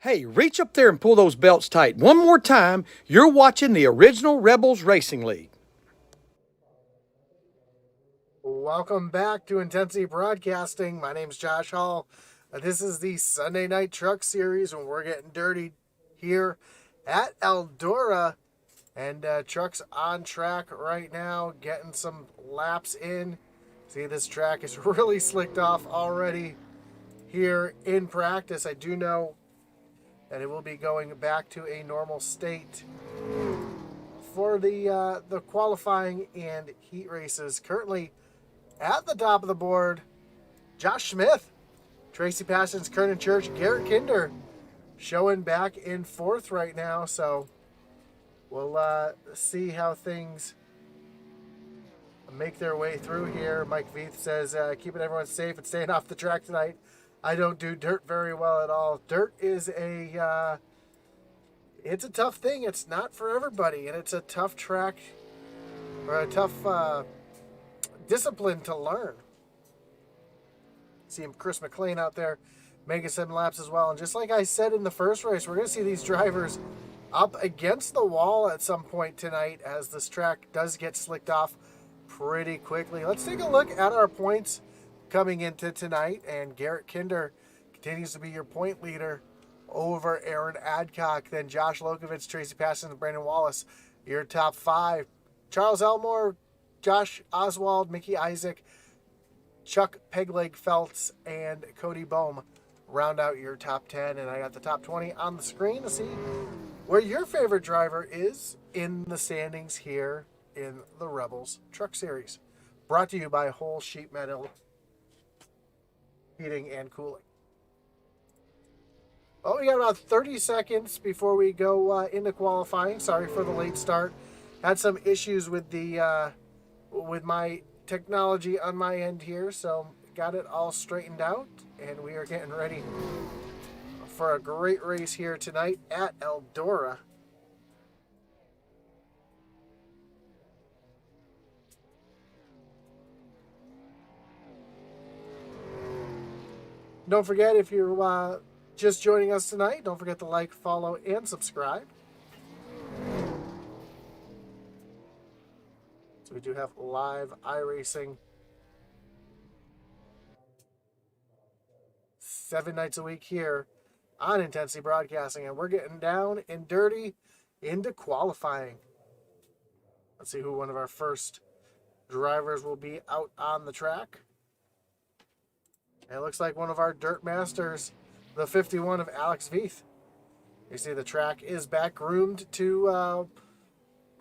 Hey, reach up there and pull those belts tight. One more time, you're watching the original Rebels Racing League. Welcome back to Intensity Broadcasting. My name's Josh Hall. This is the Sunday Night Truck Series, and we're getting dirty here at Eldora. And truck's on track right now, getting some laps in. See, this track is really slicked off already here in practice. I do know that it will be going back to a normal state for the qualifying and heat races. Currently at the top of the board, Josh Smith, Tracy Passons, Kernan Church, Garrett Kinder showing back in fourth right now. So we'll see how things make their way through here. Mike Veith says, keeping everyone safe and staying off the track tonight. I don't do dirt very well at all. Dirt is it's a tough thing. It's not for everybody, and it's a tough track or a tough discipline to learn. See Chris McLean out there making 7 laps as well. And just like I said in the first race, we're going to see these drivers up against the wall at some point tonight as this track does get slicked off pretty quickly. Let's take a look at our points coming into tonight. And Garrett Kinder continues to be your point leader over Aaron Adcock. Then Josh Lokovich, Tracy Passons, and Brandon Wallace, your top 5. Charles Elmore, Josh Oswald, Mickey Isaac, Chuck Pegleg Feltz, and Cody Bohm round out your top 10. And I got the top 20 on the screen to see where your favorite driver is in the standings here in the Rebels Truck Series. Brought to you by Whole Sheet Metal Heating and Cooling. Oh, we got about 30 seconds before we go into qualifying. Sorry for the late start. Had some issues with the with my technology on my end here, so got it all straightened out, and we are getting ready for a great race here tonight at Eldora. Don't forget, if you're just joining us tonight, don't forget to like, follow, and subscribe. So we do have live iRacing 7 nights a week here on Intensity Broadcasting, and we're getting down and dirty into qualifying. Let's see who one of our first drivers will be out on the track. And it looks like one of our dirt masters, the 51 of Alex Veith. You see the track is back groomed to,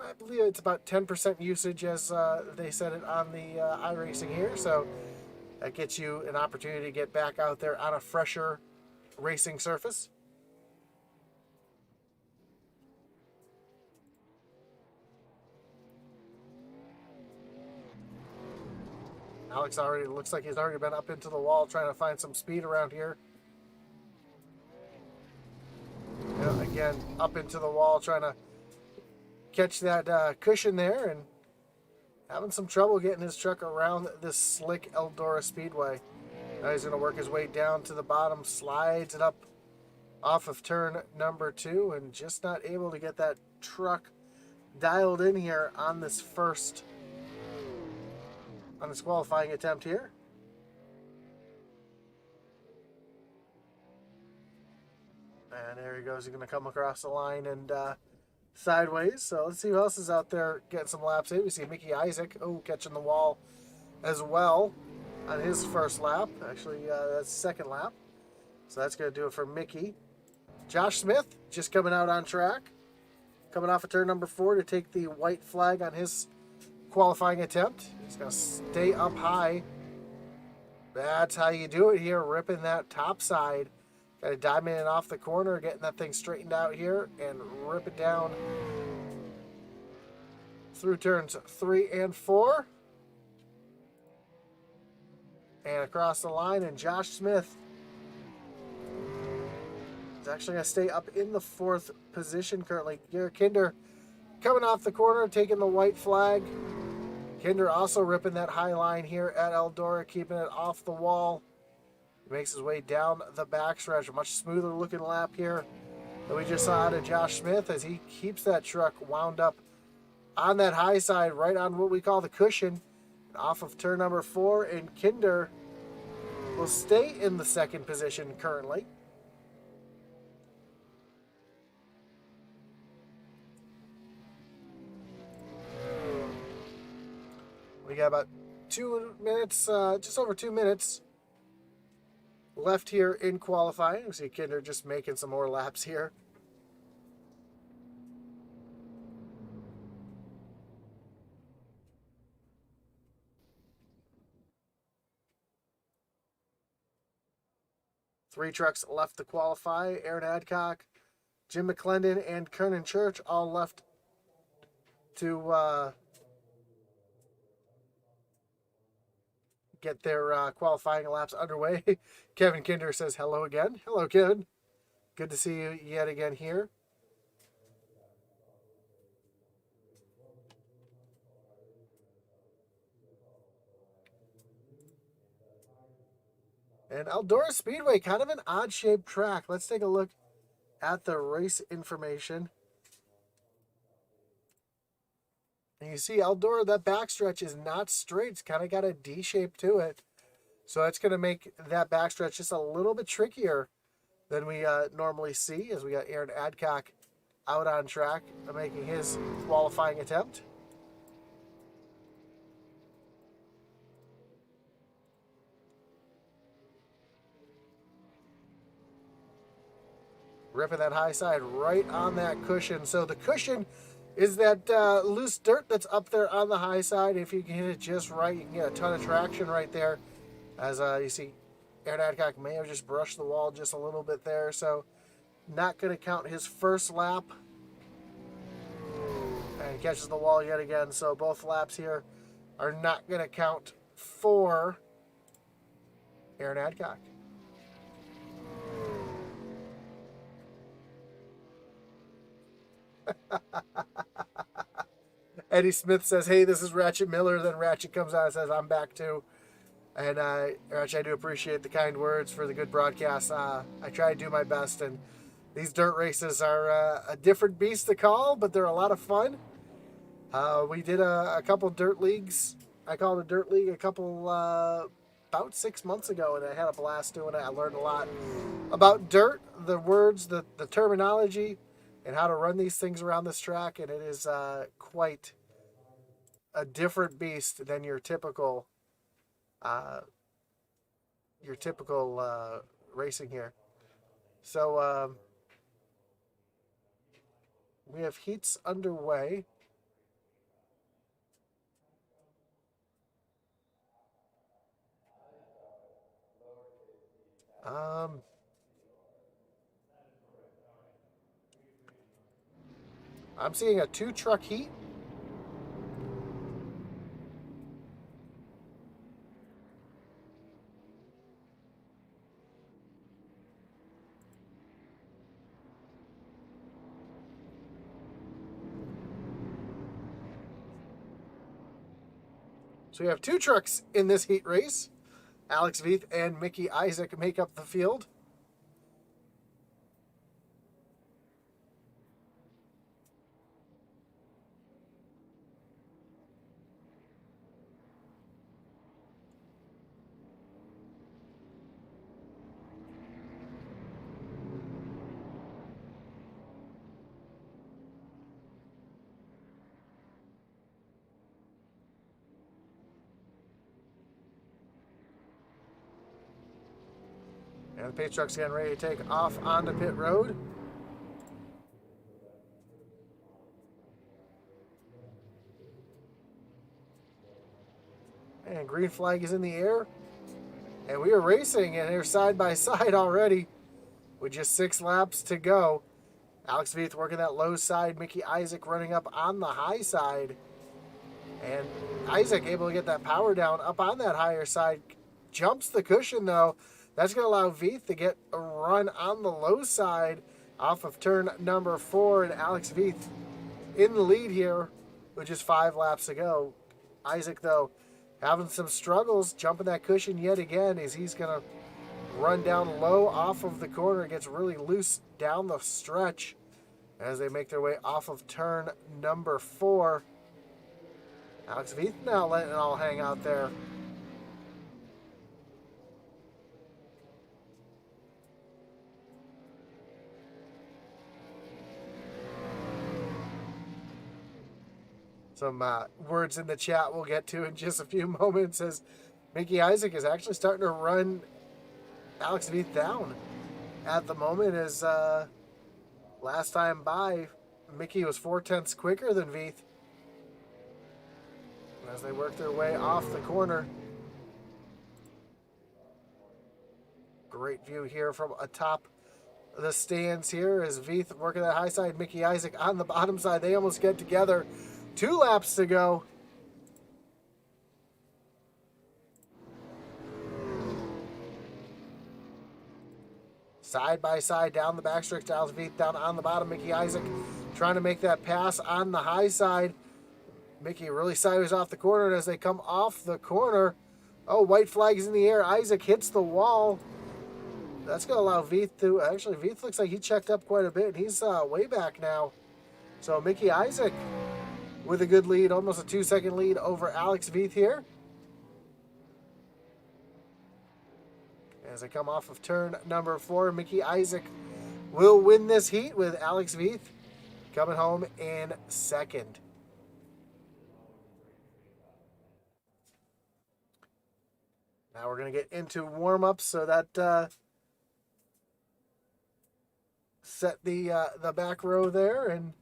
I believe it's about 10% usage as they said it on the iRacing here. So that gets you an opportunity to get back out there on a fresher racing surface. Alex already looks like he's already been up into the wall trying to find some speed around here. Yeah, again, up into the wall trying to catch that cushion there, and having some trouble getting his truck around this slick Eldora Speedway. Now he's going to work his way down to the bottom, slides it up off of turn number 2, and just not able to get that truck dialed in here on this qualifying attempt here. And there he goes. He's going to come across the line and sideways. So let's see who else is out there getting some laps in. We see Mickey Isaac, catching the wall as well on his first lap. Actually, that's second lap. So that's going to do it for Mickey. Josh Smith just coming out on track. Coming off of turn number 4 to take the white flag on his qualifying attempt. He's going to stay up high. That's how you do it here, ripping that top side. Got to diamond it off the corner, getting that thing straightened out here, and rip it down through turns 3 and 4. And across the line, and Josh Smith is actually going to stay up in the 4th position currently. Garrett Kinder coming off the corner, taking the white flag. Kinder also ripping that high line here at Eldora, keeping it off the wall. He makes his way down the backstretch. A much smoother looking lap here than we just saw out of Josh Smith as he keeps that truck wound up on that high side, right on what we call the cushion, off of turn number 4, and Kinder will stay in the second position currently. We got about 2 minutes, just over 2 minutes left here in qualifying. We see Kinder just making some more laps here. Three trucks left to qualify. Aaron Adcock, Jim McClendon, and Kernan Church all left to get their qualifying laps underway. Kevin Kinder says hello again. Hello, Kevin. Good to see you yet again here. And Eldora Speedway, kind of an odd-shaped track. Let's take a look at the race information. And you see Eldora, that backstretch is not straight. It's kind of got a D shape to it. So that's going to make that backstretch just a little bit trickier than we normally see, as we got Aaron Adcock out on track making his qualifying attempt. Ripping that high side right on that cushion. So the cushion is that loose dirt that's up there on the high side. If you can hit it just right, you can get a ton of traction right there. As you see, Aaron Adcock may have just brushed the wall just a little bit there. So not going to count his first lap. And catches the wall yet again. So both laps here are not going to count for Aaron Adcock. Eddie Smith says, hey, this is Ratchet Miller. Then Ratchet comes out and says, I'm back too. And Ratchet, I do appreciate the kind words for the good broadcast. I try to do my best. And these dirt races are a different beast to call, but they're a lot of fun. We did a couple dirt leagues. I called a dirt league a couple, about 6 months ago, and I had a blast doing it. I learned a lot about dirt, the words, the terminology, and how to run these things around this track. And it is quite a different beast than your typical racing here. So we have heats underway. I'm seeing a 2-truck heat. So we have 2 trucks in this heat race. Alex Veith and Mickey Isaac make up the field. And the pace truck's getting ready to take off onto pit road. And green flag is in the air. And we are racing, and they're side by side already with just 6 laps to go. Alex Veith working that low side. Mickey Isaac running up on the high side. And Isaac able to get that power down up on that higher side. Jumps the cushion, though. That's going to allow Veith to get a run on the low side off of turn number 4. And Alex Veith in the lead here with just 5 laps to go. Isaac, though, having some struggles jumping that cushion yet again as he's going to run down low off of the corner. It gets really loose down the stretch as they make their way off of turn number 4. Alex Veith now letting it all hang out there. Some words in the chat we'll get to in just a few moments as Mickey Isaac is actually starting to run Alex Veith down at the moment. As last time by, Mickey was 4/10 quicker than Veith. As they work their way off the corner. Great view here from atop the stands here as Veith working that high side, Mickey Isaac on the bottom side. They almost get together. 2 laps to go. Side by side down the backstretch. Alex Veith down on the bottom. Mickey Isaac trying to make that pass on the high side. Mickey really sideways off the corner, and as they come off the corner, oh, white flag is in the air. Isaac hits the wall. That's going to allow Veith to... Actually, Veith looks like he checked up quite a bit, and he's way back now. So Mickey Isaac with a good lead, almost a 2-second lead over Alex Veith here. As they come off of turn number 4, Mickey Isaac will win this heat with Alex Veith coming home in second. Now we're going to get into warm-ups so that set the back row there and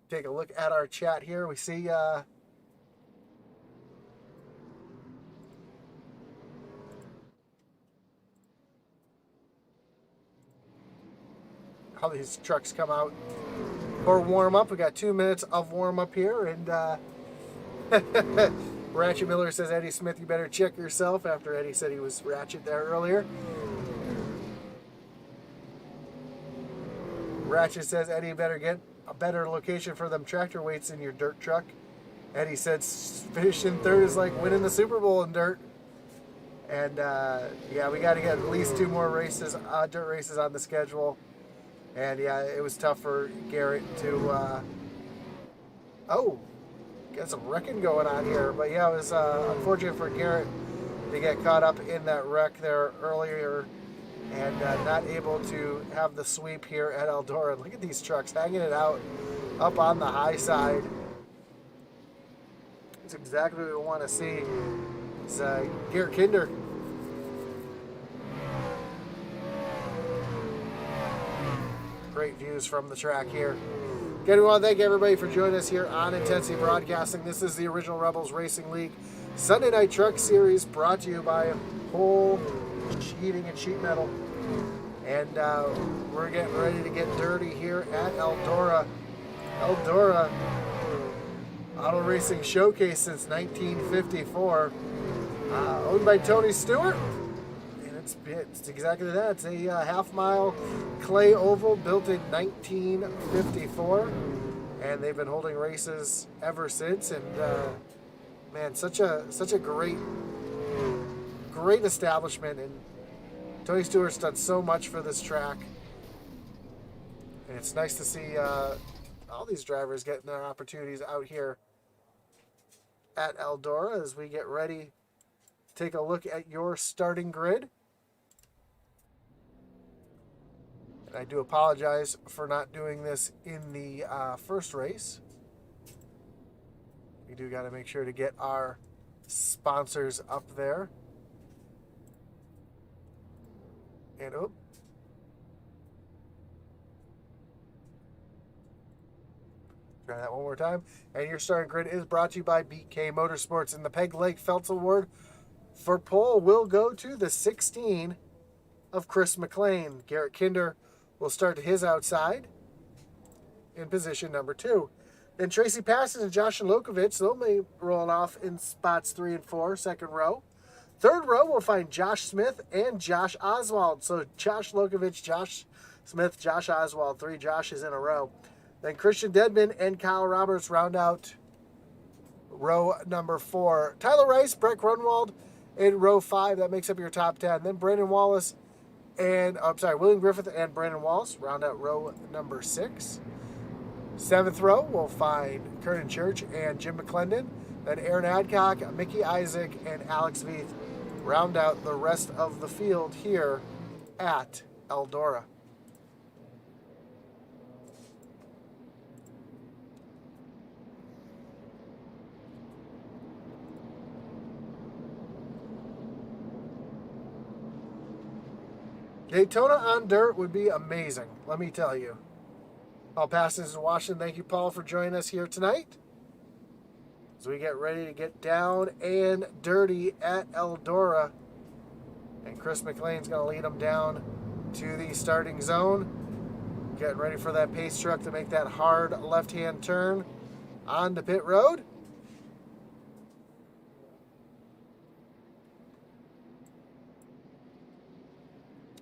take a look at our chat here. We see how these trucks come out for warm-up. We got 2 minutes of warm-up here, and Ratchet Miller says, Eddie Smith, you better check yourself, after Eddie said he was Ratchet there earlier. Ratchet says, Eddie, you better get a better location for them tractor weights in your dirt truck. Eddie said, finishing third is like winning the Super Bowl in dirt. And yeah, we got to get at least 2 more races, dirt races on the schedule. And yeah, it was tough for Garrett to, got some wrecking going on here. But yeah, it was unfortunate for Garrett to get caught up in that wreck there earlier and not able to have the sweep here at Eldora. Look at these trucks hanging it out up on the high side. That's exactly what we want to see. It's Garrett Kinder. Great views from the track here. Again, we want to thank everybody for joining us here on Intensity Broadcasting. This is the Original Rebels Racing League Sunday Night Truck Series, brought to you by Whole Heating and Sheet Metal. And we're getting ready to get dirty here at Eldora. Eldora Auto Racing Showcase since 1954. Owned by Tony Stewart. It's exactly that. It's a half-mile clay oval built in 1954, and they've been holding races ever since. And man, such a great establishment. And Tony Stewart's done so much for this track, and it's nice to see all these drivers getting their opportunities out here at Eldora as we get ready to take a look at your starting grid. I do apologize for not doing this in the first race. We do got to make sure to get our sponsors up there. And try that one more time. And your starting grid is brought to you by BK Motorsports. And the Peg Leg Feltz Award for pole will go to the 16 of Chris McLean. Garrett Kinder will start to his outside in position number 2. Then Tracy Passes and Josh Lokovich, they'll be rolling off in spots 3 and 4, second row. Third row, we'll find Josh Smith and Josh Oswald. So Josh Lokovich, Josh Smith, Josh Oswald, 3 Joshes in a row. Then Christian Dedman and Kyle Roberts round out row number 4. Tyler Rice, Brett Grunwald, in row 5. That makes up your top 10. Then Brandon Wallace and, William Griffith and Brandon Wallace round out row number 6. 7th row, we'll find Kernan Church and Jim McClendon. Then Aaron Adcock, Mickey Isaac, and Alex Veith round out the rest of the field here at Eldora. Daytona on dirt would be amazing, let me tell you. I'll pass this to Washington. Thank you, Paul, for joining us here tonight as we get ready to get down and dirty at Eldora. And Chris McLean's going to lead them down to the starting zone. Getting ready for that pace truck to make that hard left-hand turn onto pit road.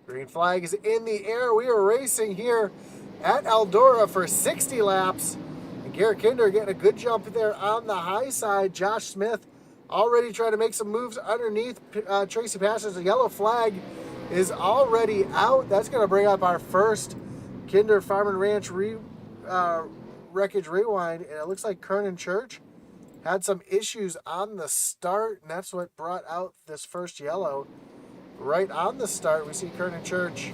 Green flag is in the air. We are racing here at Eldora for 60 laps. And Garrett Kinder getting a good jump there on the high side. Josh Smith already trying to make some moves underneath Tracy Passers. The yellow flag is already out. That's going to bring up our first Kinder Farm and Ranch Wreckage Rewind. And it looks like Kernan Church had some issues on the start, and that's what brought out this first yellow. Right on the start, we see Kernan Church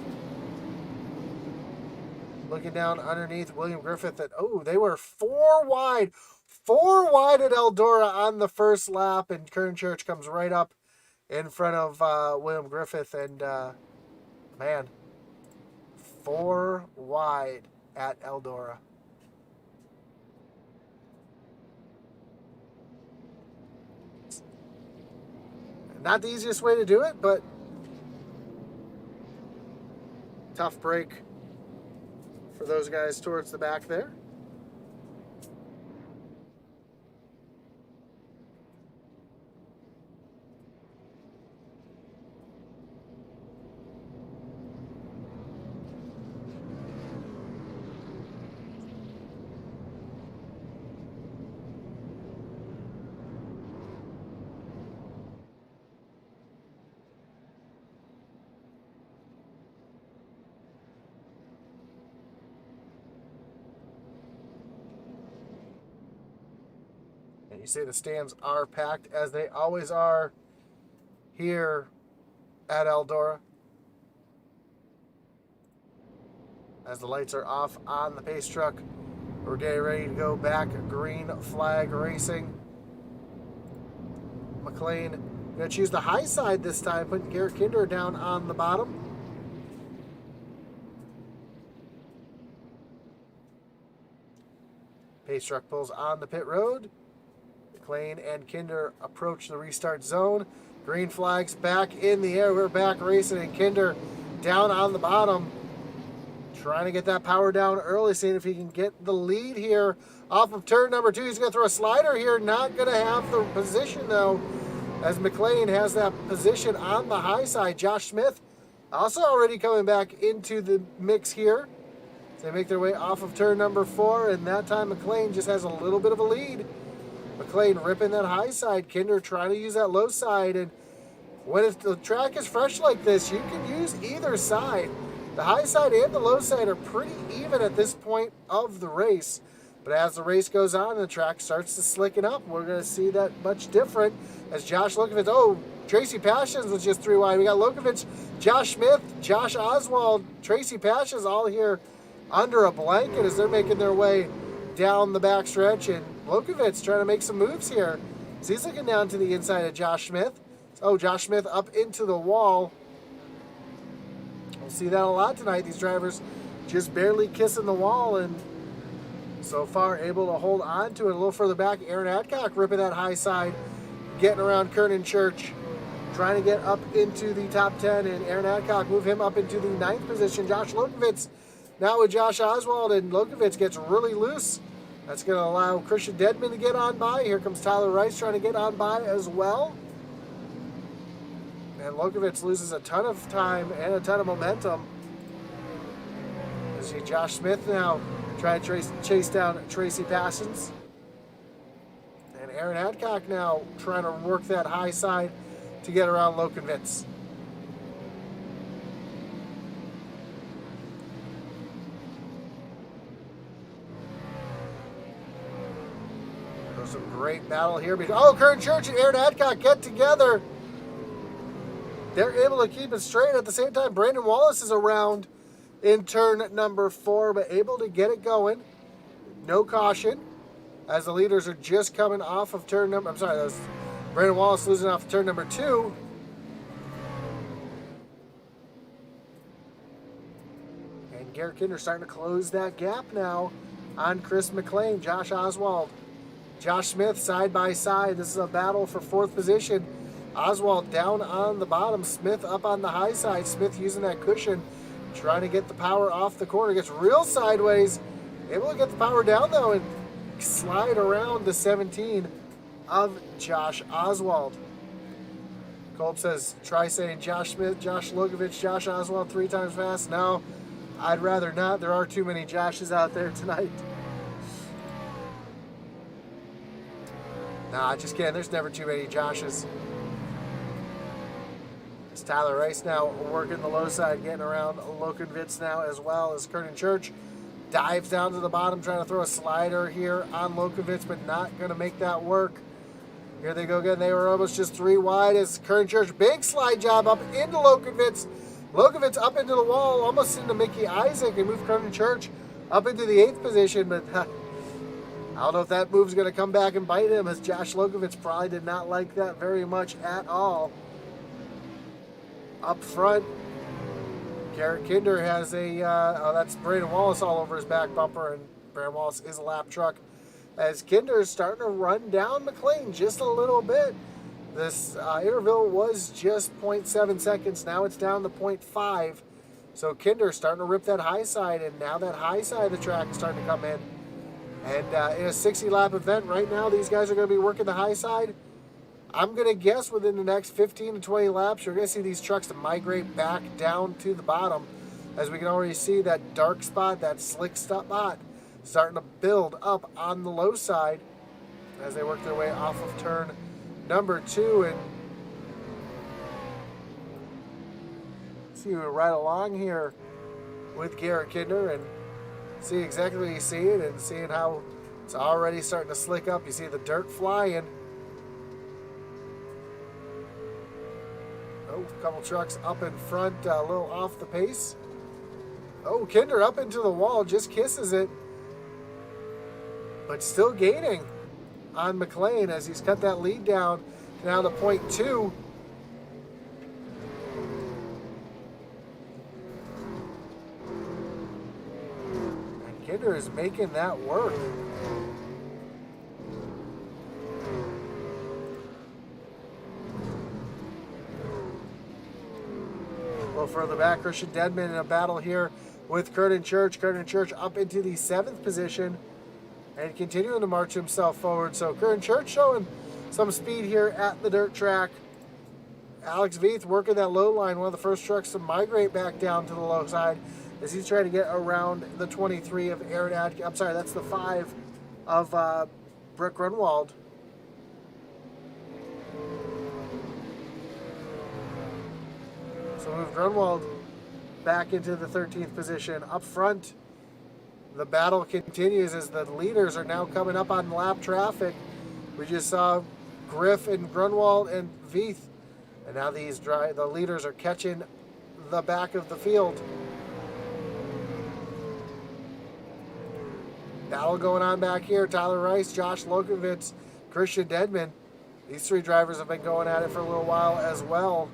looking down underneath William Griffith. They were 4 wide. 4 wide at Eldora on the first lap, and Kernan Church comes right up in front of William Griffith. And, 4 wide at Eldora. Not the easiest way to do it, but tough break for those guys towards the back there. You see the stands are packed, as they always are here at Eldora. As the lights are off on the pace truck, we're getting ready to go back. Green flag racing. McLean going to choose the high side this time, putting Garrett Kinder down on the bottom. Pace truck pulls on the pit road. McLean and Kinder approach the restart zone. Green flags back in the air. We're back racing, and Kinder down on the bottom. Trying to get that power down early, seeing if he can get the lead here off of turn number 2. He's going to throw a slider here. Not going to have the position, though, as McLean has that position on the high side. Josh Smith also already coming back into the mix here. They make their way off of turn number 4, and that time McLean just has a little bit of a lead. McLean ripping that high side. Kinder trying to use that low side. And when the track is fresh like this, you can use either side. The high side and the low side are pretty even at this point of the race. But as the race goes on and the track starts to slicken up, we're going to see that much different as Josh Lokovich. Tracy Passions was just 3 wide. We got Lokovich, Josh Smith, Josh Oswald, Tracy Passions all here under a blanket as they're making their way down the back stretch. And Lokovich trying to make some moves here. So he's looking down to the inside of Josh Smith. Josh Smith up into the wall. We'll see that a lot tonight. These drivers just barely kissing the wall, and so far able to hold on to it. A little further back, Aaron Adcock ripping that high side, getting around Kernan Church, trying to get up into the top 10, and Aaron Adcock move him up into the 9th position. Josh Lokovich now with Josh Oswald, and Lokovich gets really loose. That's going to allow Christian Dedman to get on by. Here comes Tyler Rice trying to get on by as well. And Lokovich loses a ton of time and a ton of momentum. You see Josh Smith now trying to chase down Tracy Passions. And Aaron Adcock now trying to work that high side to get around Lokovitz. There's some great battle here. Oh, Kern Church and Aaron Adcock get together. They're able to keep it straight. At the same time, Brandon Wallace is around in turn number 4, but able to get it going. No caution, as the leaders are just coming off of turn number... I'm sorry, that was Brandon Wallace losing off of turn number 2. And Garrett Kinder starting to close that gap now on Chris McLean, Josh Oswald. Josh Smith side by side. This is a battle for 4th position. Oswald down on the bottom. Smith up on the high side. Smith using that cushion, trying to get the power off the corner. Gets real sideways. Able to get the power down, though, and slide around the 17 of Josh Oswald. Kolb says, try saying Josh Smith, Josh Logovich, Josh Oswald 3 times fast. No, I'd rather not. There are too many Joshes out there tonight. Nah, just kidding. There's never too many Joshes. It's Tyler Rice now working the low side, getting around Lokovitz now, as well as Kernan Church. Dives down to the bottom, trying to throw a slider here on Lokovitz, but not going to make that work. Here they go again. They were almost just 3 wide as Kernan Church. Big slide job up into Lokovitz. Lokovitz up into the wall, almost into Mickey Isaac, and move Kernan Church up into the 8th position, but... I don't know if that move's going to come back and bite him, as Josh Lokovitz probably did not like that very much at all. Up front, Garrett Kinder has a, that's Brandon Wallace all over his back bumper, and Brandon Wallace is a lap truck. As Kinder is starting to run down McLean just a little bit. This interval was just 0.7 seconds. Now it's down to 0.5. So Kinder starting to rip that high side, and now that high side of the track is starting to come in. And in a 60-lap event right now, these guys are going to be working the high side. I'm going to guess within the next 15 to 20 laps, you're going to see these trucks to migrate back down to the bottom, as we can already see that dark spot, that slick spot, starting to build up on the low side as they work their way off of turn number 2. And see we're right along here with Garrett Kinder and see exactly what you see it, and seeing how it's already starting to slick up. You see the dirt flying. Oh, a couple trucks up in front, a little off the pace. Oh, Kinder up into the wall, just kisses it. But still gaining on McLean as he's cut that lead down now to 0.2. Kinder is making that work. A little further back, Christian Dedman in a battle here with Kernan Church. Kernan Church up into the 7th position and continuing to march himself forward. So Kernan Church showing some speed here at the dirt track. Alex Veith working that low line, one of the first trucks to migrate back down to the low side, as he's trying to get around the 23 of Aaron Adkins. I'm sorry, that's the 5 of Brick Grunwald. So move Grunwald back into the 13th position. Up front, the battle continues as the leaders are now coming up on lap traffic. We just saw Griff and Grunwald and Veith, and now the leaders are catching the back of the field. Battle going on back here. Tyler Rice, Josh Lokovitz, Christian Dedman. These 3 drivers have been going at it for a little while as well.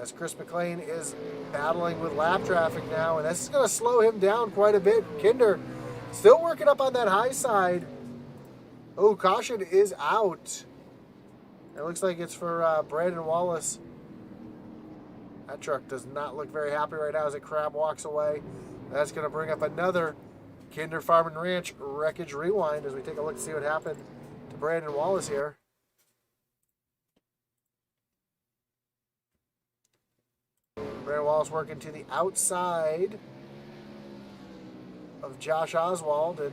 As Chris McLean is battling with lap traffic now, and this is going to slow him down quite a bit. Kinder still working up on that high side. Oh, caution is out. It looks like it's for Brandon Wallace. That truck does not look very happy right now as it crab walks away. That's going to bring up another Kinder Farm and Ranch wreckage rewind as we take a look to see what happened to Brandon Wallace here. Brandon Wallace working to the outside of Josh Oswald. And,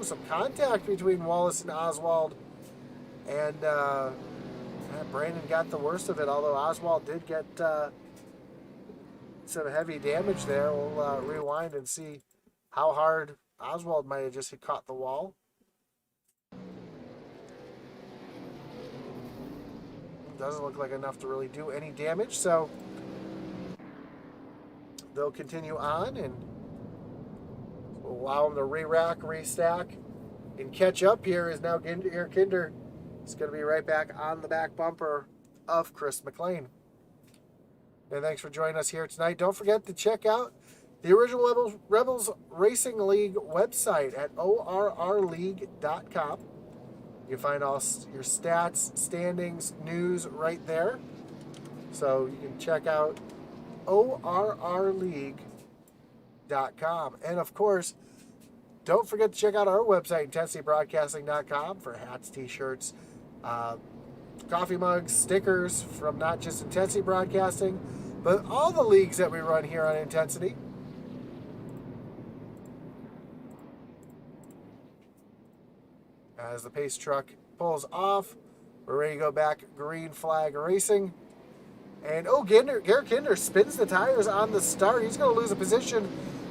some contact between Wallace and Oswald. And Brandon got the worst of it, although Oswald did get some heavy damage there. We'll rewind and see how hard Oswald might have just caught the wall. Doesn't look like enough to really do any damage, so they'll continue on and allow them to re-rack, restack, and catch up here. Is now Kinder is going to be right back on the back bumper of Chris McLean. And thanks for joining us here tonight. Don't forget to check out the original Rebels Racing League website at ORRleague.com. You can find all your stats, standings, news right there. So you can check out ORRleague.com. And of course, don't forget to check out our website, IntensityBroadcasting.com, for hats, t-shirts, coffee mugs, stickers from not just Intensity Broadcasting, but all the leagues that we run here on Intensity. As the pace truck pulls off, we're ready to go back green flag racing. And Garrett Kinder spins the tires on the start. He's going to lose a position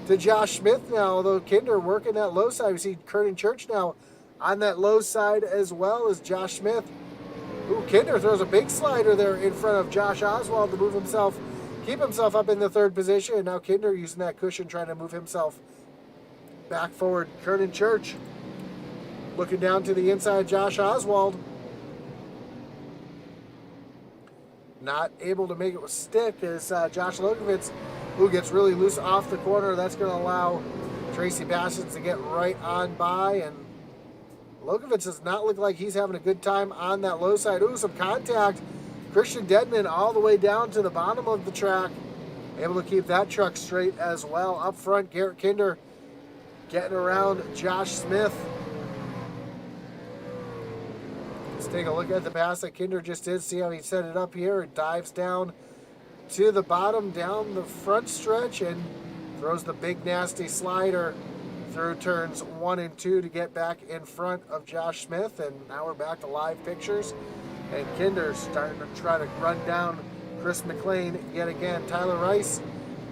to Josh Smith now, although Kinder working that low side. We see Kernan Church now on that low side as well as Josh Smith. Ooh, Kinder throws a big slider there in front of Josh Oswald to move himself, keep himself up in the third position. And now Kinder using that cushion trying to move himself back forward. Kernan Church looking down to the inside, Josh Oswald. Not able to make it stick as Josh Lokovitz, who gets really loose off the corner. That's going to allow Tracy Bassins to get right on by. And Lokovitz does not look like he's having a good time on that low side. Ooh, some contact. Christian Dedman all the way down to the bottom of the track. Able to keep that truck straight as well. Up front, Garrett Kinder getting around Josh Smith. Let's take a look at the pass that Kinder just did. See how he set it up here. It dives down to the bottom, down the front stretch, and throws the big nasty slider through turns 1 and 2 to get back in front of Josh Smith. And now we're back to live pictures. And Kinder's starting to try to run down Chris McLean yet again. Tyler Rice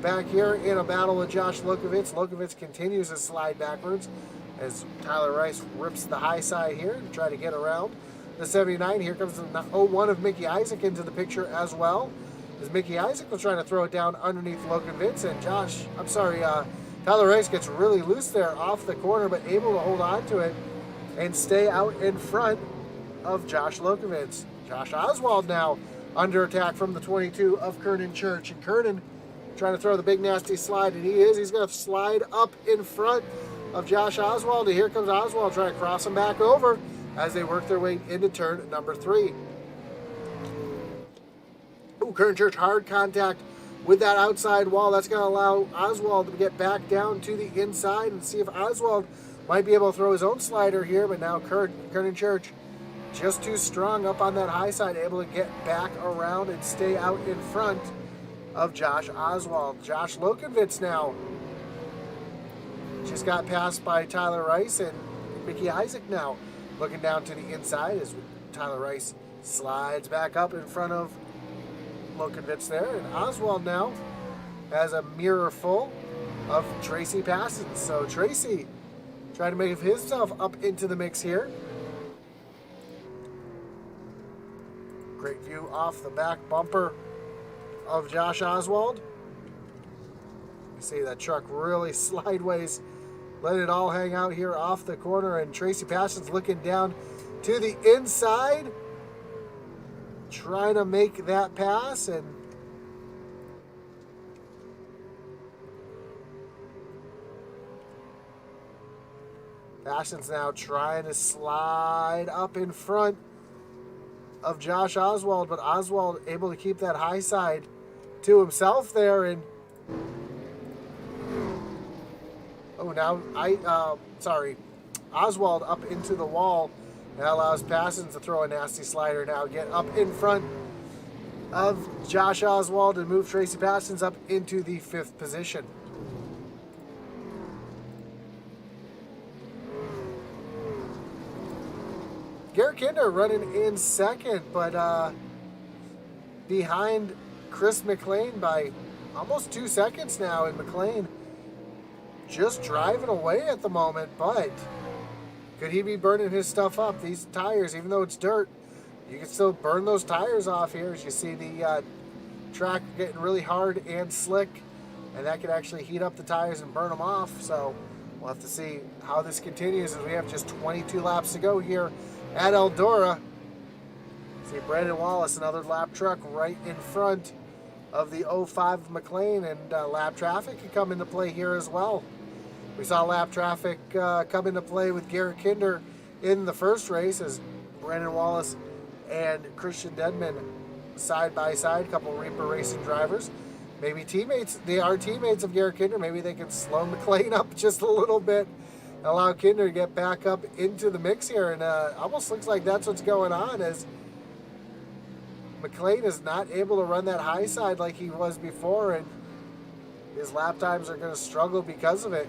back here in a battle with Josh Lokovitz. Lokovitz continues to slide backwards as Tyler Rice rips the high side here to try to get around the 79. Here comes the 01 of Mickey Isaac into the picture as well, as Mickey Isaac was trying to throw it down underneath Lokovitz, and Tyler Rice gets really loose there off the corner, but able to hold on to it and stay out in front of Josh Lokovitz. Josh Oswald now under attack from the 22 of Kernan Church, and Kernan trying to throw the big nasty slide, and he's going to slide up in front of Josh Oswald, and here comes Oswald trying to cross him back over as they work their way into turn number 3. Ooh, Kernan Church hard contact with that outside wall. That's going to allow Oswald to get back down to the inside and see if Oswald might be able to throw his own slider here, but now Kernan Church just too strong up on that high side, able to get back around and stay out in front of Josh Oswald. Josh Lokovitz now just got passed by Tyler Rice, and Mickey Isaac now looking down to the inside as Tyler Rice slides back up in front of Lokovitz there. And Oswald now has a mirror full of Tracy Passons. So Tracy trying to make himself up into the mix here. Great view off the back bumper of Josh Oswald. You see that truck really sideways, let it all hang out here off the corner, and Tracy Passons looking down to the inside, trying to make that pass, and Passons now trying to slide up in front of Josh Oswald, but Oswald able to keep that high side to himself there, and Oswald up into the wall. That allows Passons to throw a nasty slider now, get up in front of Josh Oswald and move Tracy Passons up into the 5th position. Garrett Kinder running in second, but behind Chris McLean by almost 2 seconds now, and McLean just driving away at the moment, but could he be burning his stuff up? These tires, even though it's dirt, you can still burn those tires off here as you see the track getting really hard and slick, and that could actually heat up the tires and burn them off. So we'll have to see how this continues as we have just 22 laps to go here at Eldora. See Brandon Wallace, another lap truck right in front of the 05 McLean, and lap traffic could come into play here as well. We saw lap traffic come into play with Garrett Kinder in the first race as Brandon Wallace and Christian Dedman side by side, couple Reaper Racing drivers. Maybe teammates, they are teammates of Garrett Kinder. Maybe they can slow McLean up just a little bit, allow Kinder to get back up into the mix here. And almost looks like that's what's going on, as McLean is not able to run that high side like he was before, and his lap times are going to struggle because of it.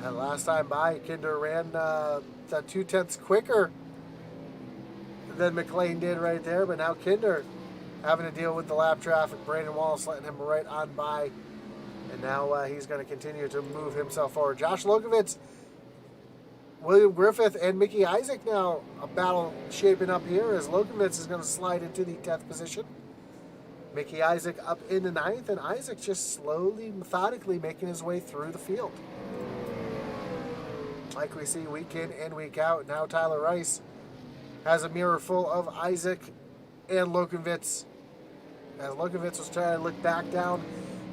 And last time by, Kinder ran that 2/10 quicker than McLean did right there, but now Kinder having to deal with the lap traffic. Brandon Wallace letting him right on by, and now he's going to continue to move himself forward. Josh Lokovitz, William Griffith, and Mickey Isaac now a battle shaping up here as Lokovitz is going to slide into the 10th position. Mickey Isaac up in the 9th, and Isaac just slowly, methodically making his way through the field. Like we see week in and week out. Now Tyler Rice has a mirror full of Isaac and Lokovitz, as Lokovitz was trying to look back down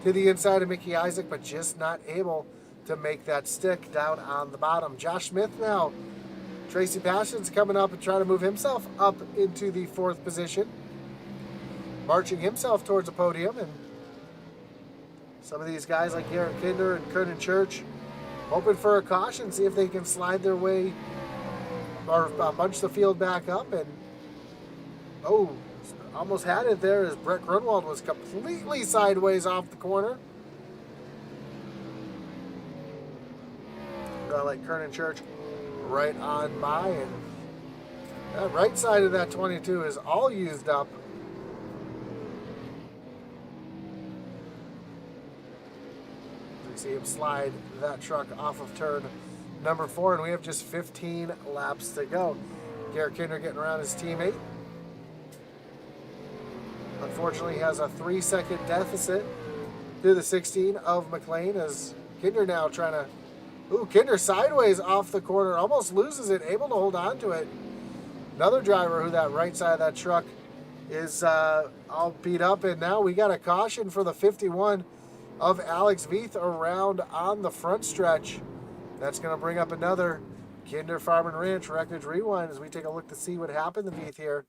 to the inside of Mickey Isaac, but just not able to make that stick down on the bottom. Josh Smith now. Tracy Passions coming up and trying to move himself up into the 4th position, marching himself towards the podium. And some of these guys like Garrett Kinder and Kernan Church hoping for a caution, see if they can slide their way or bunch the field back up. And almost had it there as Brett Grunwald was completely sideways off the corner. Gonna let Kernan Church right on by, and that right side of that 22 is all used up. You see him slide that truck off of turn number 4, and we have just 15 laps to go. Garrett Kinder getting around his teammate. Unfortunately, he has a 3-second deficit to the 16 of McLean, as Kinder now trying to... Kinder sideways off the corner, almost loses it, able to hold on to it. Another driver who that right side of that truck is all beat up, and now we got a caution for the 51 of Alex Veith around on the front stretch. That's going to bring up another Kinder Farm and Ranch Wreckage Rewind as we take a look to see what happened to Veith here.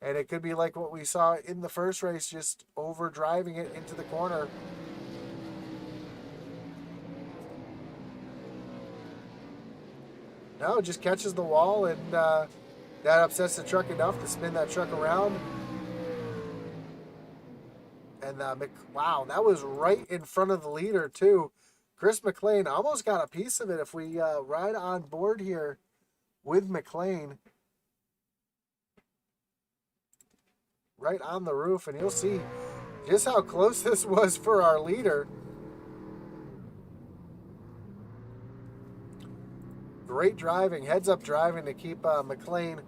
And it could be like what we saw in the first race, just over driving it into the corner. No, just catches the wall, and that upsets the truck enough to spin that truck around. And wow, that was right in front of the leader too. Chris McLean almost got a piece of it. If we ride on board here with McLean, right on the roof, and you'll see just how close this was for our leader. Great driving, heads-up driving to keep McLean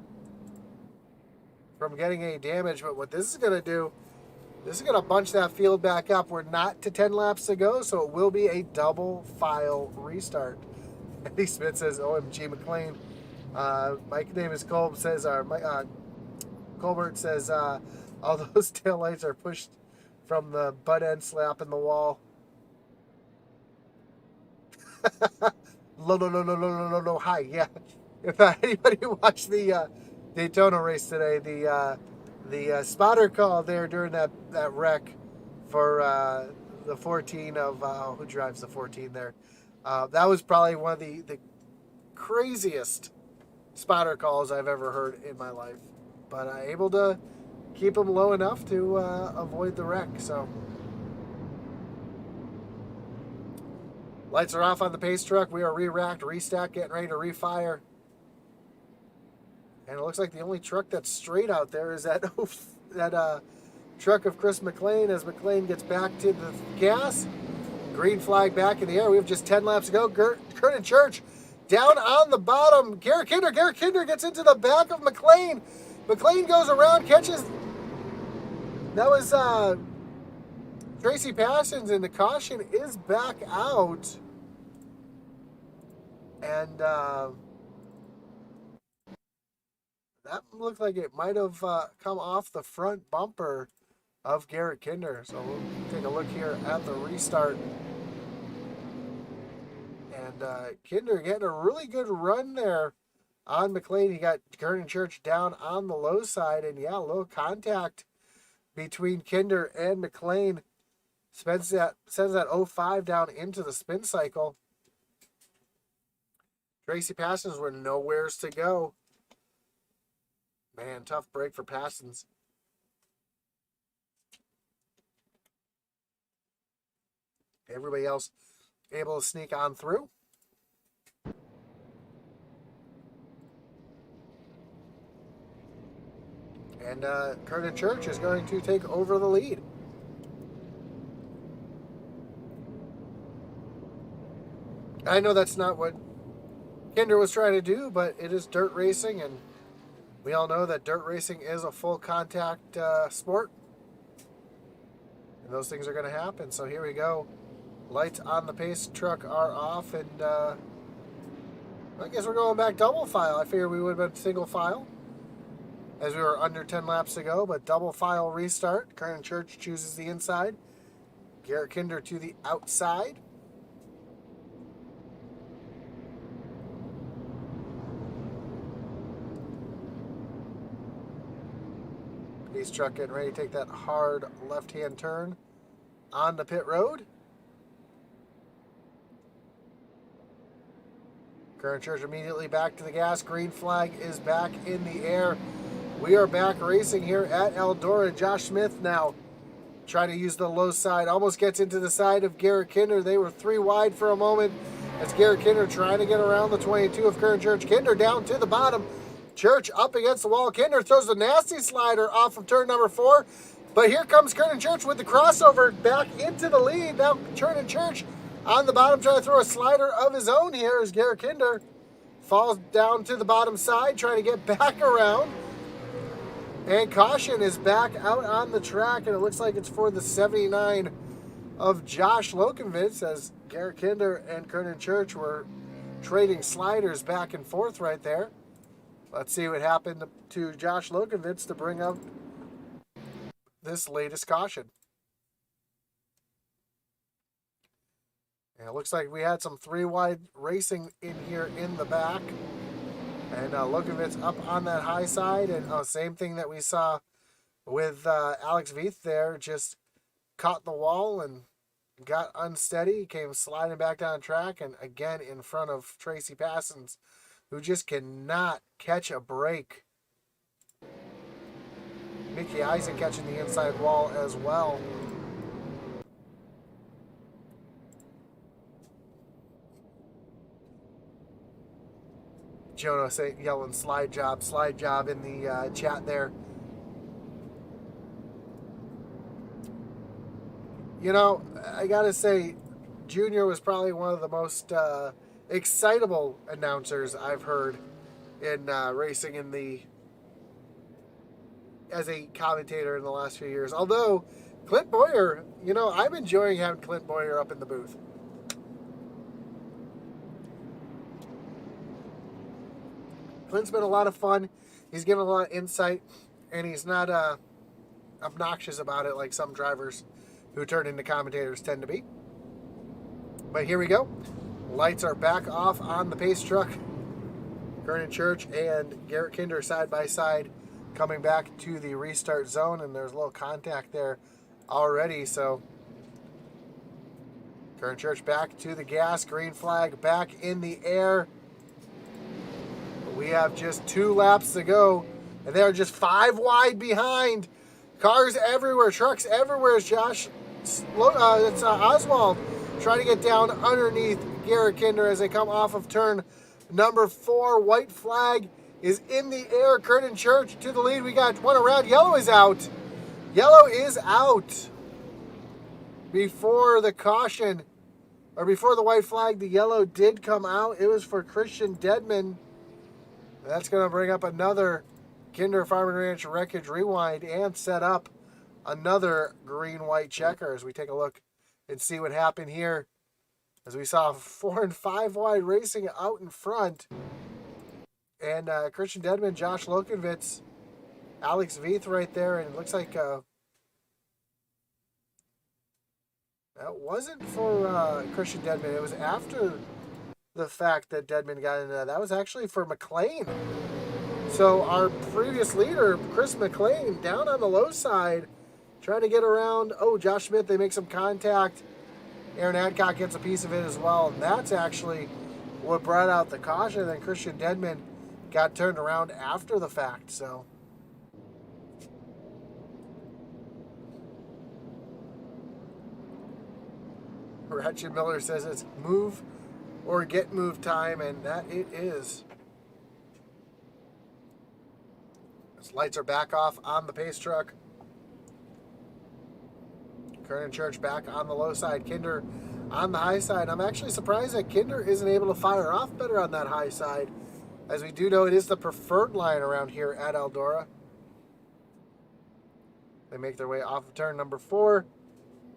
from getting any damage. But what this is going to do, this is going to bunch that field back up. We're not to 10 laps to go, so it will be a double file restart. Eddie Smith says, OMG McLean. My name is Colb, says, Colbert says, all those taillights are pushed from the butt end slap in the wall. No, hi, yeah. If anybody watched the Daytona race today, the spotter call there during that wreck for the 14 of, who drives the 14 there? That was probably one of the craziest spotter calls I've ever heard in my life. But able to keep them low enough to avoid the wreck, so... Lights are off on the pace truck. We are re-racked, restacked, getting ready to refire. And it looks like the only truck that's straight out there is that truck of Chris McLean as McLean gets back to the gas. Green flag back in the air. We have just 10 laps to go. Curtin Church down on the bottom. Garrett Kinder gets into the back of McLean. McLean goes around, catches. That was Tracy Passons, and the caution is back out. And that looked like it might have come off the front bumper of Garrett Kinder. So we'll take a look here at the restart. And Kinder getting a really good run there on McLean. He got Curtin Church down on the low side. And yeah, a little contact between Kinder and McLean. Sends that 05 down into the spin cycle. Tracy Passons were nowheres to go. Man, tough break for Passons. Everybody else able to sneak on through. And Curtin Church is going to take over the lead. I know that's not what Kinder was trying to do, but it is dirt racing, and we all know that dirt racing is a full contact sport. And those things are going to happen. So here we go. Lights on the pace truck are off, and I guess we're going back double file. I figured we would have been single file as we were under 10 laps to go, but double file restart. Curtin Church chooses the inside. Garrett Kinder to the outside. Pace truck getting ready to take that hard left-hand turn on the pit road. Curtin Church immediately back to the gas. Green flag is back in the air. We are back racing here at Eldora. Josh Smith now trying to use the low side. Almost gets into the side of Garrett Kinder. They were 3 wide for a moment as Garrett Kinder trying to get around the 22 of Curtin Church. Kinder down to the bottom. Church up against the wall. Kinder throws a nasty slider off of turn number 4. But here comes Curtin Church with the crossover back into the lead. Now Curtin Church on the bottom trying to throw a slider of his own here as Garrett Kinder falls down to the bottom side trying to get back around. And caution is back out on the track, and it looks like it's for the 79 of Josh Lokenvitz as Garrett Kinder and Curtin Church were trading sliders back and forth right there. Let's see what happened to Josh Lokenvitz to bring up this latest caution. And it looks like we had some 3-wide racing in here in the back. And Lokenvitz up on that high side. And same thing that we saw with Alex Veith there. Just caught the wall and got unsteady. Came sliding back down the track. And again in front of Tracy Passons, who just cannot catch a break. Mickey Eisen catching the inside wall as well. Jonah yelling slide job in the chat there. You know, I gotta say, Junior was probably one of the most excitable announcers I've heard in racing as a commentator in the last few years. Although, Clint Boyer, you know, I'm enjoying having Clint Boyer up in the booth. Clint's been a lot of fun. He's given a lot of insight, and he's not obnoxious about it like some drivers who turn into commentators tend to be. But here we go. Lights are back off on the pace truck. Curtin Church and Garrett Kinder side by side coming back to the restart zone, and there's a little contact there already. So Curtin Church back to the gas. Green flag back in the air. We have just 2 laps to go, and they're just 5 wide behind. Cars everywhere, trucks everywhere. It's Oswald trying to get down underneath Garrett Kinder as they come off of turn number 4. White flag is in the air. Kernan Church to the lead. We got one around. Yellow is out. Yellow is out. Before the caution, or before the white flag, the yellow did come out. It was for Christian Dedman. That's going to bring up another Kinder Farm and Ranch Wreckage Rewind and set up another green-white checker as we take a look and see what happened here. As we saw 4 and 5 wide racing out in front. And Christian Dedman, Josh Lokenvitz, Alex Veith right there. And it looks like that wasn't for Christian Dedman. It was after the fact that Dedman got into that. That was actually for McLean. So our previous leader, Chris McLean, down on the low side, trying to get around. Oh, Josh Smith, they make some contact. Aaron Adcock gets a piece of it as well. And that's actually what brought out the caution. And then Christian Dedman got turned around after the fact. So Ratchet Miller says it's move or get moved time, and that it is. His lights are back off on the pace truck. Kernan Church back on the low side. Kinder on the high side. I'm actually surprised that Kinder isn't able to fire off better on that high side, as we do know it is the preferred line around here at Eldora. They make their way off of turn number 4.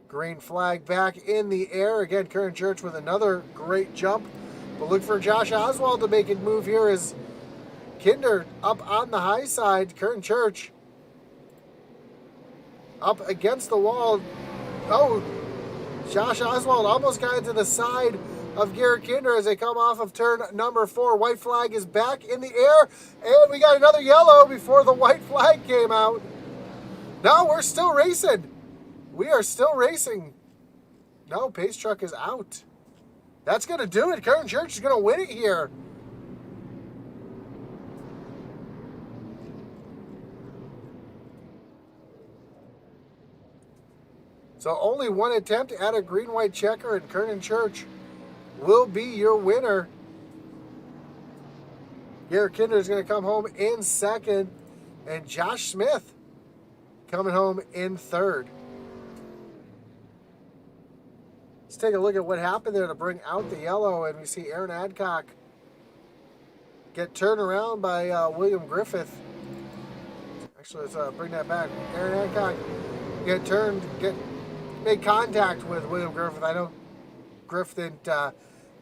Green flag back in the air. Again, Kernan Church with another great jump. But look for Josh Oswald to make a move here as Kinder up on the high side. Kernan Church up against the wall. Oh, Josh Oswald almost got into the side of Garrett Kinder as they come off of turn number 4. White flag is back in the air. And we got another yellow before the white flag came out. No, we're still racing. We are still racing. No, pace truck is out. That's going to do it. Kernan Church is going to win it here. So only one attempt at a green-white checker, and Kernan Church will be your winner. Garrett Kinder is going to come home in second, and Josh Smith coming home in third. Let's take a look at what happened there to bring out the yellow, and we see Aaron Adcock get turned around by William Griffith. Actually, let's bring that back. Aaron Adcock made contact with William Griffith. I know Griffith didn't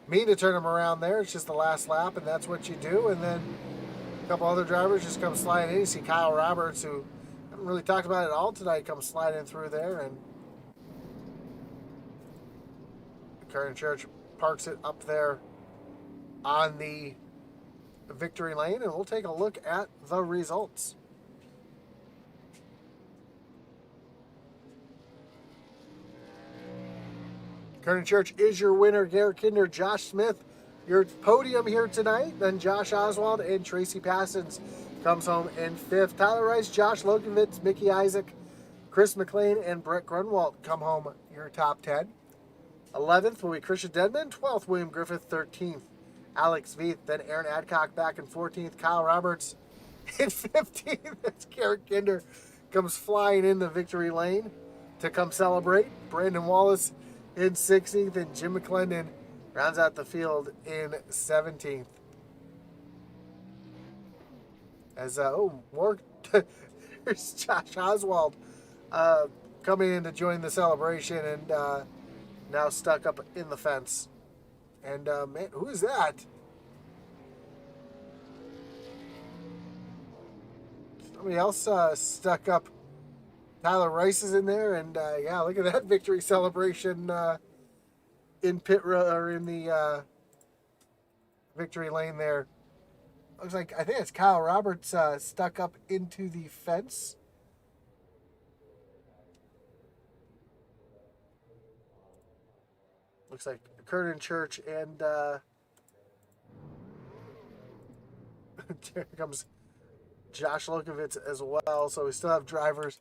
mean to turn him around there. It's just the last lap, and that's what you do. And then a couple other drivers just come sliding in. You see Kyle Roberts, who I haven't really talked about it at all tonight, come sliding through there, and Kernan Church parks it up there on the victory lane, and we'll take a look at the results. Kernan Church is your winner. Garrett Kinder, Josh Smith, your podium here tonight. Then Josh Oswald and Tracy Passons comes home in 5th. Tyler Rice, Josh Lokenvitz, Mickey Isaac, Chris McLean, and Brett Grunwald come home your top 10. 11th will be Christian Dedman. 12th, William Griffith. 13th, Alex Veith. Then Aaron Adcock back in 14th. Kyle Roberts in 15th. That's Garrett Kinder comes flying in the victory lane to come celebrate. Brandon Wallace in 16th. And Jim McClendon rounds out the field in 17th. As, there's Josh Oswald coming in to join the celebration, and now stuck up in the fence. And, man, who is that? Somebody else stuck up. Tyler Rice is in there, and, yeah, look at that victory celebration in pit row, or in the victory lane there. Looks like, I think it's Kyle Roberts stuck up into the fence. Looks like Kernan Church and here comes Josh Lokenvitz as well. So we still have drivers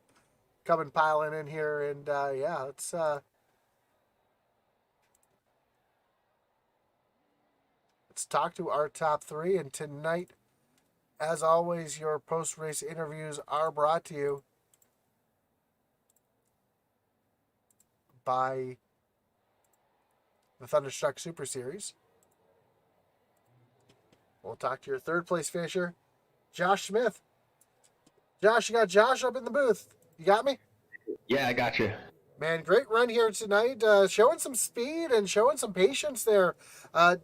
coming piling in here, and yeah, let's let's talk to our top three. And tonight, as always, your post-race interviews are brought to you by the Thunderstruck Super Series. We'll talk to your third place finisher, Josh Smith. Josh, you got Josh up in the booth. You got me? Yeah, I got you. Man, great run here tonight. Showing some speed and showing some patience there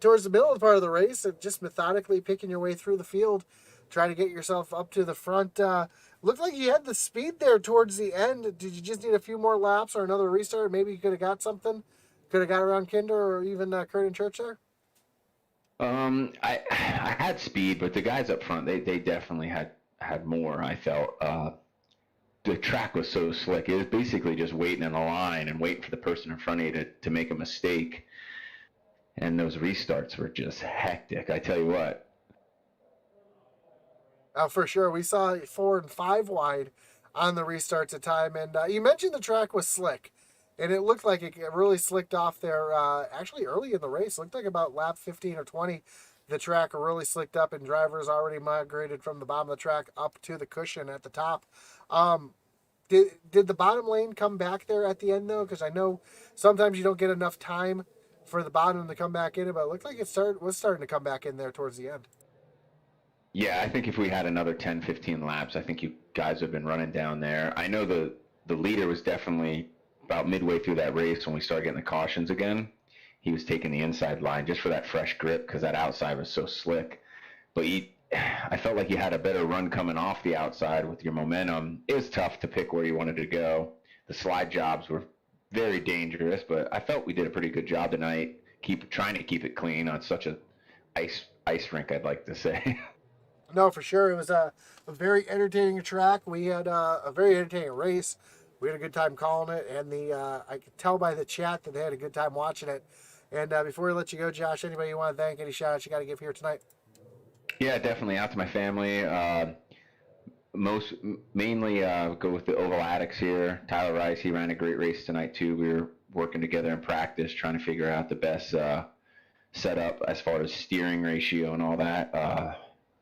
towards the middle of the part of the race, and just methodically picking your way through the field, trying to get yourself up to the front. Looked like you had the speed there towards the end. Did you just need a few more laps or another restart? Maybe you could have got something. Could have got around Kinder or even Kurt and Church there. I had speed, but the guys up front they definitely had more. I felt the track was so slick. It was basically just waiting in a line and waiting for the person in front of you to make a mistake. And those restarts were just hectic. I tell you what. For sure, we saw 4 and 5 wide on the restarts at time, and you mentioned the track was slick. And it looked like it really slicked off there actually early in the race. It looked like about lap 15 or 20, the track really slicked up and drivers already migrated from the bottom of the track up to the cushion at the top. Did the bottom lane come back there at the end, though? Because I know sometimes you don't get enough time for the bottom to come back in, but it looked like it was starting to come back in there towards the end. Yeah, I think if we had another 10, 15 laps, I think you guys would have been running down there. I know the leader was definitely about midway through that race when we started getting the cautions again. He was taking the inside line just for that fresh grip because that outside was so slick. But I felt like you had a better run coming off the outside with your momentum. It was tough to pick where you wanted to go. The slide jobs were very dangerous, but I felt we did a pretty good job tonight, trying to keep it clean on such a ice rink, I'd like to say. No, for sure. It was a very entertaining track. We had a very entertaining race. We had a good time calling it, and I could tell by the chat that they had a good time watching it. And before we let you go, Josh, anybody you want to thank, any shout-outs you got to give here tonight? Yeah, definitely out to my family. Mainly go with the Oval Addicts here. Tyler Rice, he ran a great race tonight too. We were working together in practice, trying to figure out the best setup as far as steering ratio and all that.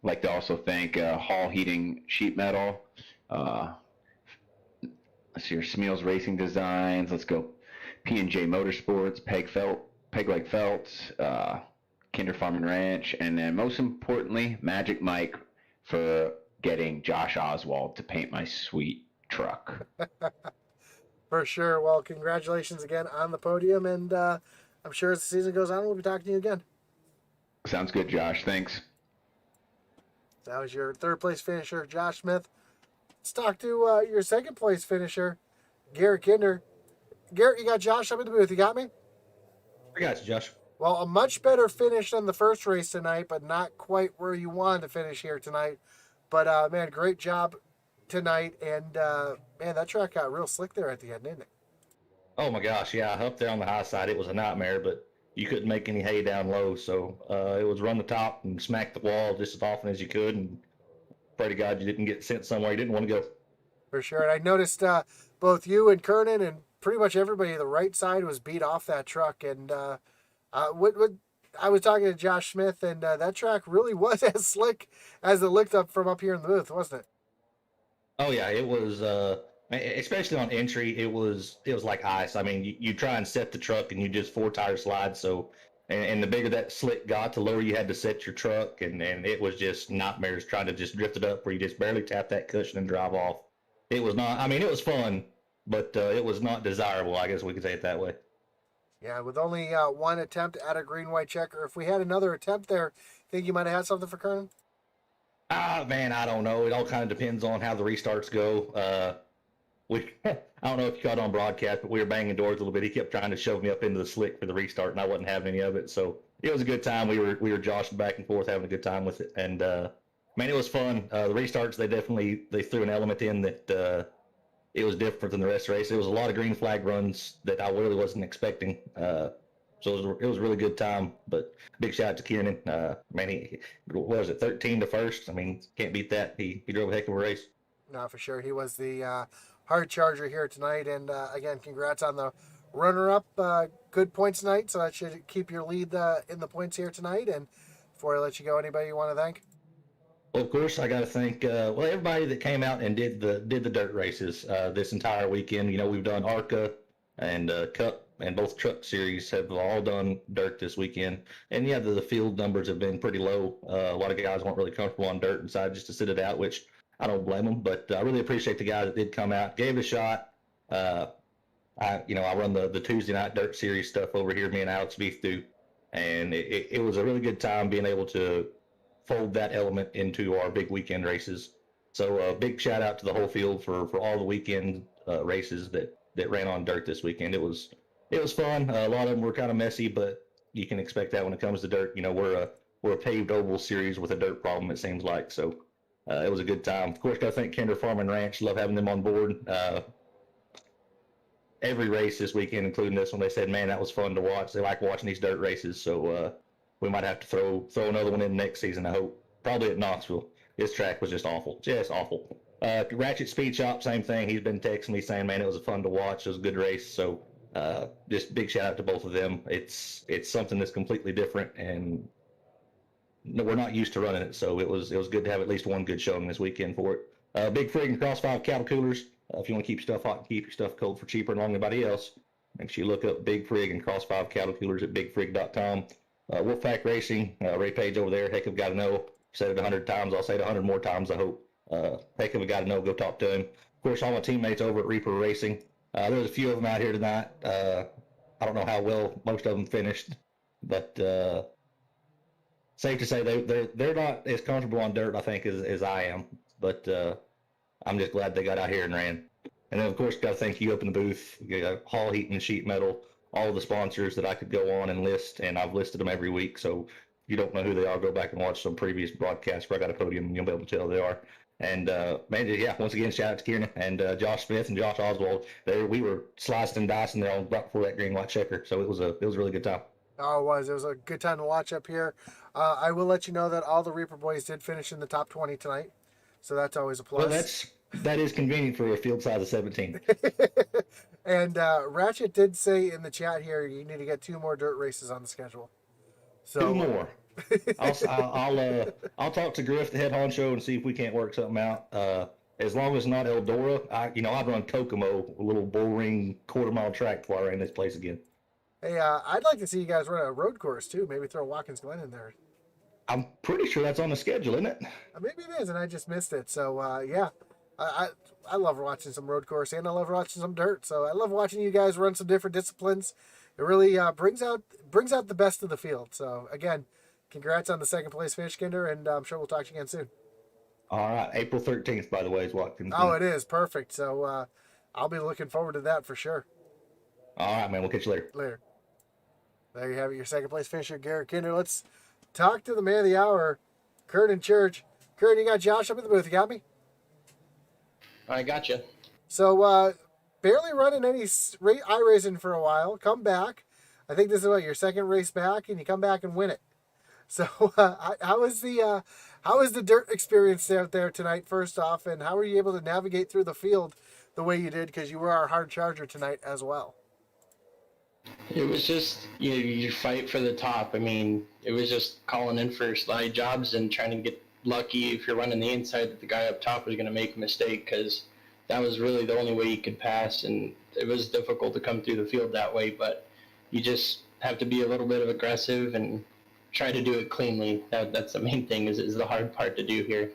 Like to also thank Hall Heating Sheet Metal. Let's see your Smeals Racing Designs. Let's go P&J Motorsports, Peg Leg Felts, Kinder Farm and Ranch, and then most importantly, Magic Mike for getting Josh Oswald to paint my sweet truck. For sure. Well, congratulations again on the podium, and I'm sure as the season goes on, we'll be talking to you again. Sounds good, Josh. Thanks. That was your third place finisher, Josh Smith. Let's talk to your second place finisher, Garrett Kinder. Garrett, you got Josh up in the booth. You got me? I got you, Josh. Well, a much better finish than the first race tonight, but not quite where you wanted to finish here tonight. But, man, great job tonight. And, man, that track got real slick there at the end, didn't it? Oh, my gosh, yeah. Up there on the high side, it was a nightmare, but you couldn't make any hay down low. So it was run the top and smack the wall just as often as you could. And pray to God you didn't get sent somewhere you didn't want to go. For sure. And I noticed both you and Kernan and pretty much everybody, the right side was beat off that truck. And I was talking to Josh Smith, and that track really was as slick as it looked up from up here in the booth, wasn't it? Oh, yeah, it was, especially on entry, it was like ice. I mean, you try and set the truck, and you just four-tire slide. So, and the bigger that slick got, the lower you had to set your truck, and it was just nightmares trying to just drift it up where you just barely tap that cushion and drive off. It was not, I mean, it was fun, but it was not desirable, I guess we could say it that way. Yeah, with only one attempt at a green-white checker. If we had another attempt there, think you might have had something for Kernan? Man, I don't know. It all kind of depends on how the restarts go. I don't know if you caught on broadcast, but we were banging doors a little bit. He kept trying to shove me up into the slick for the restart, and I wasn't having any of it. So it was a good time. We were joshing back and forth, having a good time with it. And man, it was fun. The restarts, they threw an element in that it was different than the rest of the race. There was a lot of green flag runs that I really wasn't expecting. So it was a really good time. But big shout out to Kieran. Man, what was it, 13 to first? I mean, can't beat that. He drove a heck of a race. No, for sure. He was the hard charger here tonight. And again, congrats on the runner-up. Good points tonight, so that should keep your lead in the points here tonight. And before I let you go, anybody you want to thank? Well, of course, I got to thank everybody that came out and did the dirt races this entire weekend. You know, we've done ARCA and Cup, and both truck series have all done dirt this weekend. And yeah, the field numbers have been pretty low. A lot of guys weren't really comfortable on dirt and decided just to sit it out, which I don't blame them. But I really appreciate the guys that did come out, gave it a shot. I run the Tuesday night dirt series stuff over here, me and Alex Beef do, and it was a really good time being able to fold that element into our big weekend races. So a big shout out to the whole field for all the weekend races that ran on dirt this weekend. It was fun. A lot of them were kind of messy, but you can expect that when it comes to dirt. You know, we're a paved oval series with a dirt problem, it seems like. So it was a good time. Of course, got to thank Kinder Farm and Ranch. Love having them on board. Every race this weekend, including this one, they said, man, that was fun to watch. They like watching these dirt races. So we might have to throw another one in next season, I hope. Probably at Knoxville. This track was just awful. Just awful. Ratchet Speed Shop, same thing. He's been texting me saying, man, it was fun to watch. It was a good race. So just big shout out to both of them. It's something that's completely different, and we're not used to running it. So it was good to have at least one good showing this weekend for it. Big Frig and Cross 5 cattle coolers. If you want to keep your stuff hot and keep your stuff cold for cheaper than anybody else, make sure you look up Big Frig and Cross 5 cattle coolers at bigfrig.com. Wolfpack Racing, Ray Page over there. Heck of a guy to know. Said it 100 times. I'll say it 100 more times, I hope. Heck of a guy to know. Go talk to him. Of course, all my teammates over at Reaper Racing. There's a few of them out here tonight. I don't know how well most of them finished, but safe to say they're not as comfortable on dirt, I think, as I am. But I'm just glad they got out here and ran. And then, of course, got to thank you up in the booth, Hall Heating and Sheet Metal, all the sponsors that I could go on and list, and I've listed them every week. So if you don't know who they are, go back and watch some previous broadcasts where I got a podium, and you'll be able to tell who they are. And, man, yeah, once again, shout out to Kieran and Josh Smith and Josh Oswald. We were slicing and dicing there right before that green-white checker, so it was a really good time. Oh, it was. It was a good time to watch up here. I will let you know that all the Reaper boys did finish in the top 20 tonight, so that's always a plus. Well, that is convenient for a field size of 17. And Ratchet did say in the chat here, you need to get 2 more dirt races on the schedule. So 2 more. I'll talk to Griff, the head honcho, and see if we can't work something out. As long as not Eldora, I'd run Kokomo, a little bull ring quarter-mile track before I ran this place again. Hey, I'd like to see you guys run a road course too. Maybe throw Watkins Glen in there. I'm pretty sure that's on the schedule, isn't it? Maybe it is, and I just missed it. So yeah, I love watching some road course, and I love watching some dirt. So I love watching you guys run some different disciplines. It really brings out the best of the field. So again, congrats on the second place finish, Kinder, and I'm sure we'll talk to you again soon. All right, April 13th, by the way, is Watkins. Oh, it is perfect. So I'll be looking forward to that for sure. All right, man. We'll catch you later. Later. There you have it, your second place finisher, Garrett Kinder. Let's talk to the man of the hour, Kurt in church. Kurt, you got Josh up in the booth. You got me? I got you. So, barely running any iRacing for a while. Come back. I think this is your second race back, and you come back and win it. So, how was the dirt experience out there tonight? First off, and how were you able to navigate through the field the way you did? Because you were our hard charger tonight as well. It was just, you fight for the top. I mean, it was just calling in for slide jobs and trying to get lucky if you're running the inside that the guy up top was going to make a mistake, because that was really the only way you could pass, and it was difficult to come through the field that way, but you just have to be a little bit of aggressive and try to do it cleanly. That's the main thing, is the hard part to do here.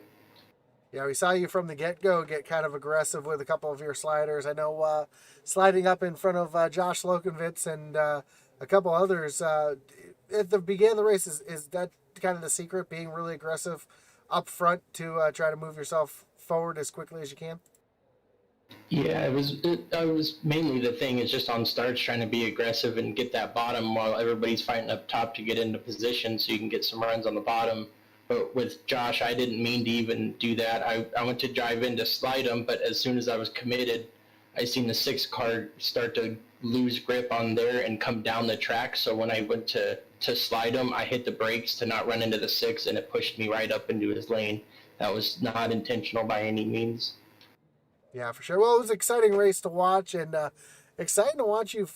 Yeah, we saw you from the get-go get kind of aggressive with a couple of your sliders. I know sliding up in front of Josh Lokenvitz and a couple others at the beginning of the race. Is that kind of the secret, being really aggressive up front to try to move yourself forward as quickly as you can? Yeah, it was mainly the thing is just on starts trying to be aggressive and get that bottom while everybody's fighting up top to get into position so you can get some runs on the bottom. But with Josh, I didn't mean to even do that. I went to drive in to slide him, but as soon as I was committed, I seen the 6 car start to lose grip on there and come down the track. So when I went to slide him, I hit the brakes to not run into the 6, and it pushed me right up into his lane. That was not intentional by any means. Yeah, for sure. Well, it was an exciting race to watch, and exciting to watch you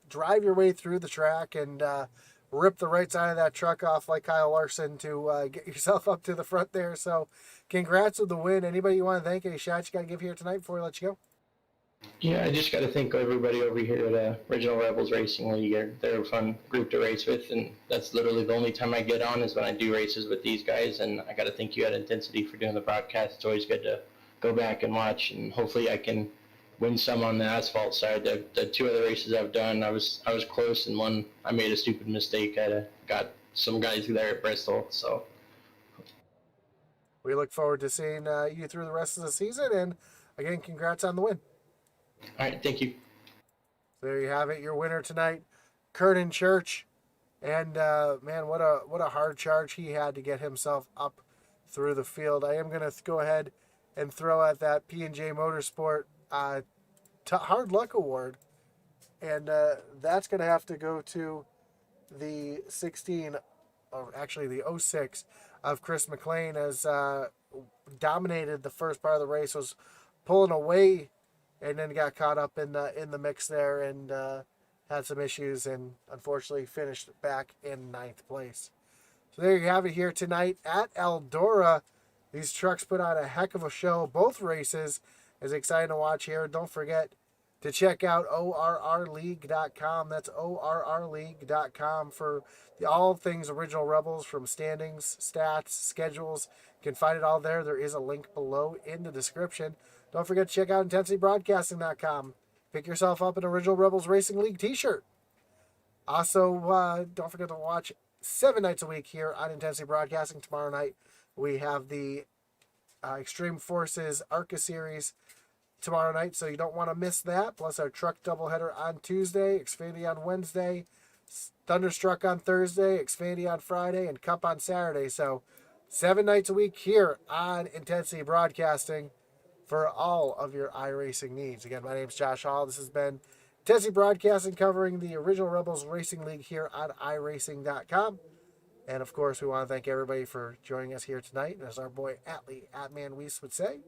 drive your way through the track and rip the right side of that truck off like Kyle Larson to get yourself up to the front there. So congrats with the win. Anybody you want to thank? Any shots you got to give here tonight before we let you go? Yeah, I just got to thank everybody over here at Original Rebels Racing League. They're a fun group to race with, and that's literally the only time I get on is when I do races with these guys. And I got to thank you at Intensity for doing the broadcast. It's always good to go back and watch, and hopefully I can win some on the asphalt side. The two other races I've done, I was close, and one I made a stupid mistake. I got some guys there at Bristol, so. We look forward to seeing you through the rest of the season, and again, congrats on the win. All right, thank you. So there you have it, your winner tonight, Kernan Church. And man, what a hard charge he had to get himself up through the field. I am going to go ahead and throw out that P&J Motorsport Hard Luck Award. And that's going to have to go to the 16, or actually the 06 of Chris McLean, as dominated the first part of the race, was pulling away and then got caught up in the mix there and had some issues and unfortunately finished back in 9th place. So there you have it here tonight at Eldora. These trucks put on a heck of a show. Both races is exciting to watch here. Don't forget to check out ORRLeague.com. That's ORRLeague.com for all things Original Rebels, from standings, stats, schedules. You can find it all there. There is a link below in the description. Don't forget to check out IntensityBroadcasting.com. Pick yourself up an Original Rebels Racing League t-shirt. Also, don't forget to watch 7 nights a week here on Intensity Broadcasting. Tomorrow night, we have the Extreme Forces ARCA Series tomorrow night, so you don't want to miss that. Plus our truck doubleheader on Tuesday, Xfinity on Wednesday, Thunderstruck on Thursday, Xfinity on Friday, and Cup on Saturday. So 7 nights a week here on Intensity Broadcasting for all of your iRacing needs. Again, my name's Josh Hall. This has been Intensity Broadcasting covering the Original Rebels Racing League here on iRacing.com. And of course, we want to thank everybody for joining us here tonight. And as our boy Atlee Atman Weiss would say,